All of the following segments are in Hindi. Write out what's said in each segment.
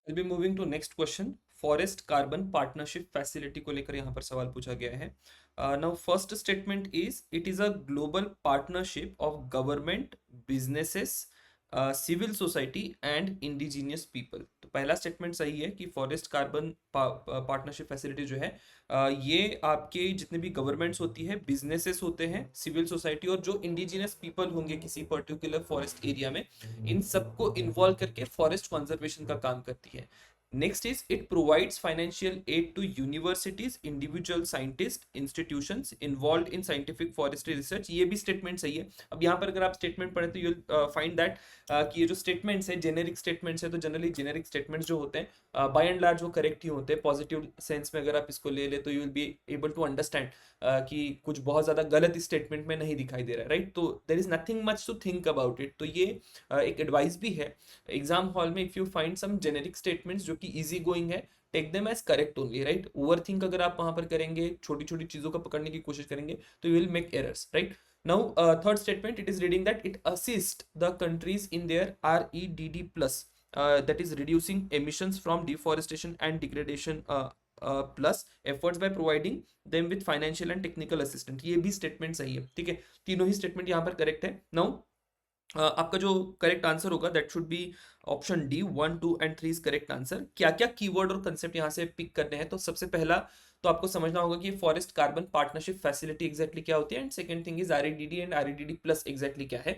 I'll be moving to next question. Forest carbon partnership facility को लेकर यहाँ पर सवाल पूछा गया है. Now first statement is it is a global partnership of government, businesses, civil society and indigenous people. तो पहला स्टेटमेंट सही है कि फॉरेस्ट कार्बन पार्टनरशिप फैसिलिटी जो है ये आपके जितने भी गवर्नमेंट्स होती है, बिजनेसेस होते हैं, सिविल सोसाइटी और जो इंडिजिनियस पीपल होंगे किसी पर्टिकुलर फॉरेस्ट एरिया में, इन सबको इन्वॉल्व करके फॉरेस्ट कंजर्वेशन का काम करती है. Next is it provides financial aid to universities, individual scientists, institutions involved in scientific forestry research. ये भी स्टेटमेंट सही है. अब यहाँ पर अगर आप स्टेटमेंट पढ़े तो you'll find that कि ये जो स्टेटमेंट्स है जेनेरिक स्टेटमेंट्स है, तो जनरली जेनेरिक स्टेटमेंट्स जो होते हैं बाय एंड लार्ज वो करेक्ट ही होते हैं. पॉजिटिव सेंस में अगर आप इसको ले ले तो you will be able to understand कि कुछ बहुत ज़्यादा गलत इस स्टेटमेंट में नहीं दिखाई दे रहा है, राइट. तो there is nothing much to think about it. तो ये एक एडवाइस भी है एग्जाम हॉल में. If you find some generic statements जो कि इजी गोइंग है, take them as correct only, right. Overthink अगर आप वहां पर करेंगे, छोटी छोटी चीजों को पकड़ने की कोशिश करेंगे, तो you will make errors, right. Now, third statement, it is reading that it assists the countries in their REDD plus, that is reducing emissions from deforestation and degradation plus efforts by providing them with financial and technical assistance. ये भी statement सही है, ठीक है. तीनों ही statement यहाँ पर correct है. Now, आपका जो करेक्ट आंसर होगा that should be option D. 1, 2 and 3 is correct answer. क्या क्या कीवर्ड और कंसेप्ट यहाँ से पिक करने हैं, तो सबसे पहला तो आपको समझना होगा कि forest carbon partnership facility exactly क्या होती है, and second thing is REDD and REDD plus exactly क्या है.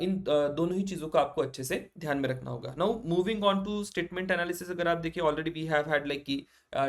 इन दोनों ही चीजों को आपको अच्छे से ध्यान में रखना होगा. Now moving on to statement analysis. अगर आप देखिए already we have had like की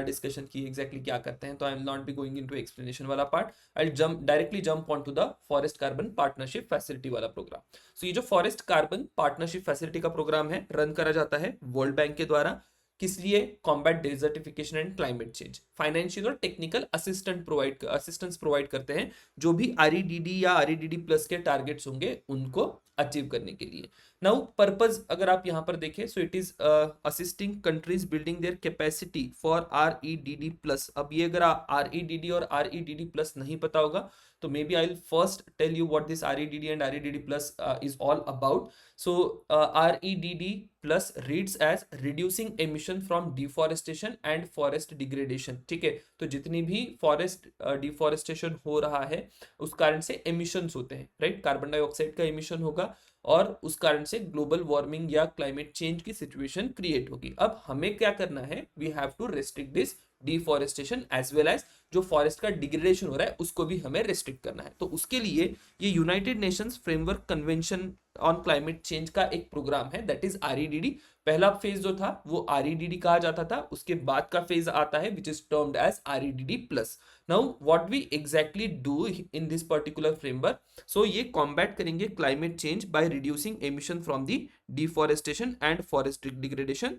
डिस्कशन की एग्जैक्टली क्या करते हैं, तो I am not be going into explanation वाला part. I jump directly jump on to the forest carbon partnership facility वाला प्रोग्राम. सो ये जो फॉरेस्ट कार्बन पार्टनरशिप फैसिलिटी का प्रोग्राम है रन करा जाता है वर्ल्ड बैंक के द्वारा. किस लिए? Combat desertification and climate change. Financial और टेक्निकल असिस्टेंस प्रोवाइड करते हैं जो भी आरईडीडी या आरईडीडी प्लस के टारगेट्स होंगे उनको अचीव करने के लिए. नाउ पर्पज अगर आप यहां पर देखें, so it is assisting countries building their capacity for REDD plus. अब ये अगर आरईडीडी और आरईडीडी प्लस नहीं पता होगा तो maybe I will first tell you what this REDD and REDD plus is all about. So, REDD plus reads as reducing emission from deforestation and forest degradation. ठीक है, तो जितनी भी फॉरेस्ट डिफॉरेस्टेशन हो रहा है उस कारण से एमिशंस होते हैं, राइट. कार्बन डाइऑक्साइड का एमिशन होगा और उस कारण से ग्लोबल वार्मिंग या क्लाइमेट चेंज की सिचुएशन क्रिएट होगी. अब हमें क्या करना है, we have to restrict this deforestation as well as जो फॉरेस्ट का डिग्रेडेशन हो रहा है उसको भी हमें रेस्ट्रिक्ट करना है. तो उसके लिए ये United Nations framework convention on climate change का एक प्रोग्राम है दैट इज आरईडीडी. पहला फेज जो था वो आरईडीडी कहा जाता था, उसके बाद का फेज आता है which is termed as REDD plus. Now what we exactly do in this particular framework, so ये कॉम्बैट करेंगे climate change by reducing emission from the deforestation and forest degradation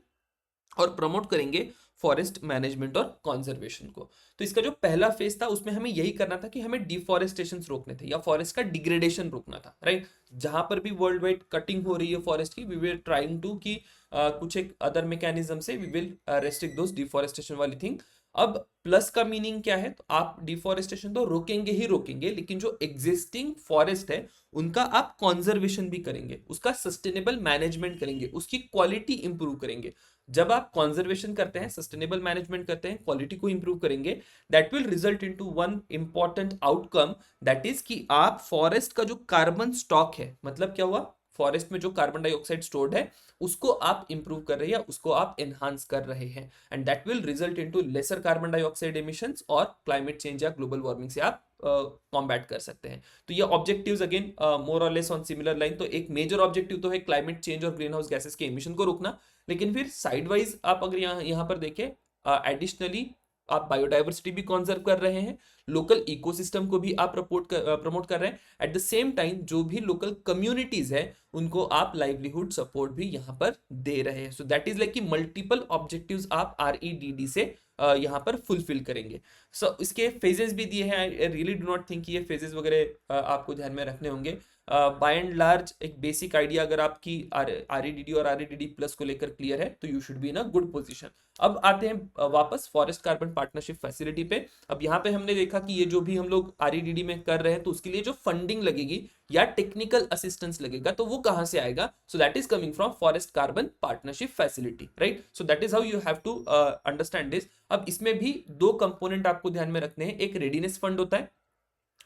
और प्रमोट करेंगे फॉरेस्ट मैनेजमेंट और कंजर्वेशन को. तो इसका जो पहला फेज था उसमें हमें यही करना था कि हमें डिफॉरेस्टेशन रोकने थे या फॉरेस्ट का डिग्रेडेशन रोकना था, राइट. जहां पर भी वर्ल्ड वाइड कटिंग हो रही है फॉरेस्ट की, वी विल ट्राइंग टू कि कुछ एक अदर मैकेनिज्म से we will restrict those deforestation वाली थिंग. अब प्लस का मीनिंग क्या है, तो आप डिफॉरेस्टेशन तो रोकेंगे ही रोकेंगे, लेकिन जो एग्जिस्टिंग फॉरेस्ट है उनका आप कंजर्वेशन भी करेंगे, उसका सस्टेनेबल मैनेजमेंट करेंगे, उसकी क्वालिटी इंप्रूव करेंगे. जब आप कंजर्वेशन करते हैं, सस्टेनेबल मैनेजमेंट करते हैं, क्वालिटी को इंप्रूव करेंगे, that will result into one important outcome, that is कि आप फॉरेस्ट का जो कार्बन स्टॉक है, मतलब क्या हुआ, फॉरेस्ट में जो कार्बन डाइऑक्साइड स्टोर्ड है उसको आप इंप्रूव कर रहे हैं या उसको आप एनहांस कर रहे हैं, and that will result into lesser carbon dioxide emissions और क्लाइमेट चेंज या ग्लोबल वार्मिंग से आप कॉम्बैट कर सकते हैं. तो ये ऑब्जेक्टिव्स अगेन मोर और लेस ऑन सिमिलर लाइन. तो एक मेजर ऑब्जेक्टिव तो है क्लाइमेट चेंज और ग्रीन हाउस गैसेस के एमिशन को रोकना, लेकिन फिर साइड वाइज आप अगर यहाँ पर देखें एडिशनली आप बायोडाइवर्सिटी भी कंजर्व कर रहे हैं, लोकल इकोसिस्टम को भी आप प्रमोट कर रहे हैं. एट द सेम टाइम जो भी लोकल कम्युनिटीज है उनको आप लाइवलीहुड सपोर्ट भी यहाँ पर दे रहे हैं. सो दैट इज लाइक कि मल्टीपल ऑब्जेक्टिव्स आप आरईडीडी से यहाँ पर फुलफिल करेंगे. सो इसके फेजेस भी दिए हैं. I really do not think ये फेजेस वगैरह आपको ध्यान में रखने होंगे. बाय एंड लार्ज एक बेसिक आइडिया अगर आपकी आरईडीडी और आरईडीडी प्लस को लेकर क्लियर है तो you should be in a good position. अब आते हैं वापस फॉरेस्ट कार्बन पार्टनरशिप फैसिलिटी पे। अब यहाँ पे हमने देखा कि ये जो भी हम लोग आरईडीडी में कर रहे हैं तो उसके लिए जो फंडिंग लगेगी या टेक्निकल असिस्टेंस लगेगा तो वो कहां से आएगा? So that is coming from forest carbon partnership facility, right? So that is how you have to understand this. अब इसमें भी दो कंपोनेंट आपको ध्यान में रखने हैं। एक रेडीनेस फंड होता है।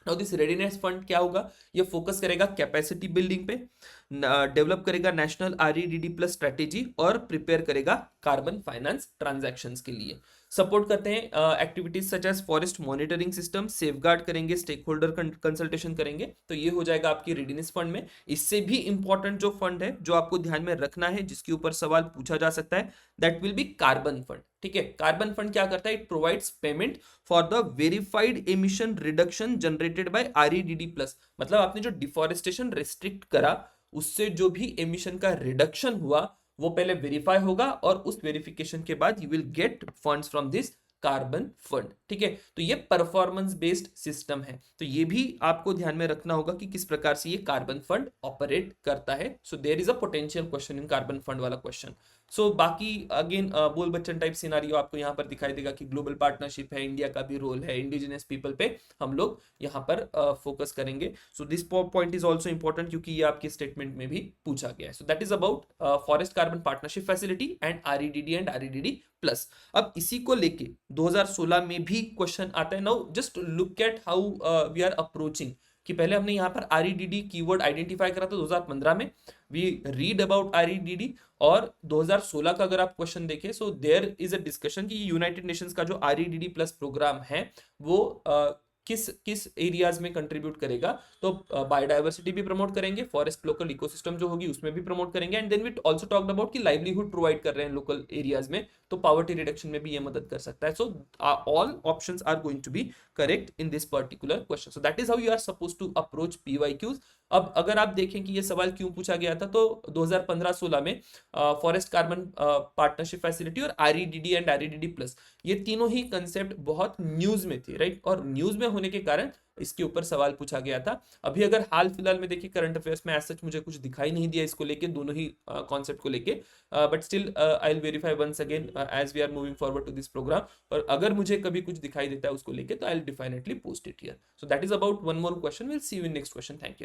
नाउ दिस रेडीनेस फंड क्या होगा? ये फोकस करेगा कैपेसिटी बिल्डिंग पे, डेवलप करेगा नेशनल आरईडीडी प्लस स्ट्रेटेजी और प्रिपेयर करेगा कार्बन फाइनेंस ट्रांजैक्शंस के लिए। सपोर्ट करते हैं activities such as forest monitoring system, safeguard करेंगे, स्टेक होल्डर कंसल्टेशन करेंगे। तो ये हो जाएगा आपकी रेडीनेस फंड में। इससे भी इंपॉर्टेंट जो फंड है जो आपको ध्यान में रखना है, जिसके ऊपर सवाल पूछा जा सकता है, that will be carbon fund. ठीक है, कार्बन फंड क्या करता है? It provides payment for the verified emission reduction generated by REDD plus. मतलब आपने जो डिफॉरेस्टेशन रेस्ट्रिक्ट करा उससे जो भी एमिशन का रिडक्शन हुआ वो पहले वेरीफाई होगा और उस वेरिफिकेशन के बाद you will get funds from this carbon fund. ठीक है, तो ये परफॉर्मेंस बेस्ड सिस्टम है। तो ये भी आपको ध्यान में रखना होगा कि किस प्रकार से ये कार्बन फंड ऑपरेट करता है। So there is a potential question in carbon fund वाला क्वेश्चन। सो बाकी अगेन बोल बच्चन टाइप सिनारियो आपको यहाँ पर दिखाई देगा कि ग्लोबल पार्टनरशिप है, इंडिया का भी रोल है, इंडिजिनस पीपल पे हम लोग यहाँ पर फोकस करेंगे। So this point is also important क्योंकि ये आपके स्टेटमेंट में भी पूछा गया है। सो that is about forest carbon partnership facility and REDD and REDD plus. अब इसी को लेके 2016 में भी क्वेश्चन आता है। Now just look at how we are approaching कि पहले हमने यहाँ पर आरईडीडी कीवर्ड आइडेंटिफाई करा था 2015 में, वी रीड अबाउट आरईडीडी। और 2016 का अगर आप क्वेश्चन देखें so there is a discussion कि यूनाइटेड नेशंस का जो आरईडीडी प्लस प्रोग्राम है वो किस किस एरियाज में कंट्रीब्यूट करेगा। तो बायोडायवर्सिटी भी प्रमोट करेंगे, फॉरेस्ट लोकल इकोसिस्टम जो होगी उसमें भी प्रमोट करेंगे, and then we also talked about कि लाइवलीहुड प्रोवाइड कर रहे हैं लोकल एरियाज में, तो पॉवर्टी रिडक्शन में भी ये मदद कर सकता है। So all options are going to be correct in this particular question. So that is how you are suppose to approach PYQs. अब अगर आप देखें कि ये सवाल क्यों पूछा गया था, तो 2015-16 में फॉरेस्ट कार्बन पार्टनरशिप फैसिलिटी और आरईडीडी एंड आरईडीडी प्लस ये तीनों ही कंसेप्ट बहुत न्यूज में थे, राइट? और न्यूज में होने के कारण इसके ऊपर सवाल पूछा गया था। अभी अगर हाल फिलहाल में देखिए करंट अफेयर्स में एज सच मुझे कुछ दिखाई नहीं दिया इसको लेके, दोनों ही कॉन्सेप्ट को लेके, but still I will verify once again as we are moving forward to this program. और अगर मुझे कभी कुछ दिखाई देता है उसको लेके तो I will definitely post it here. So that is about one more question. Will see you in next question. Thank you.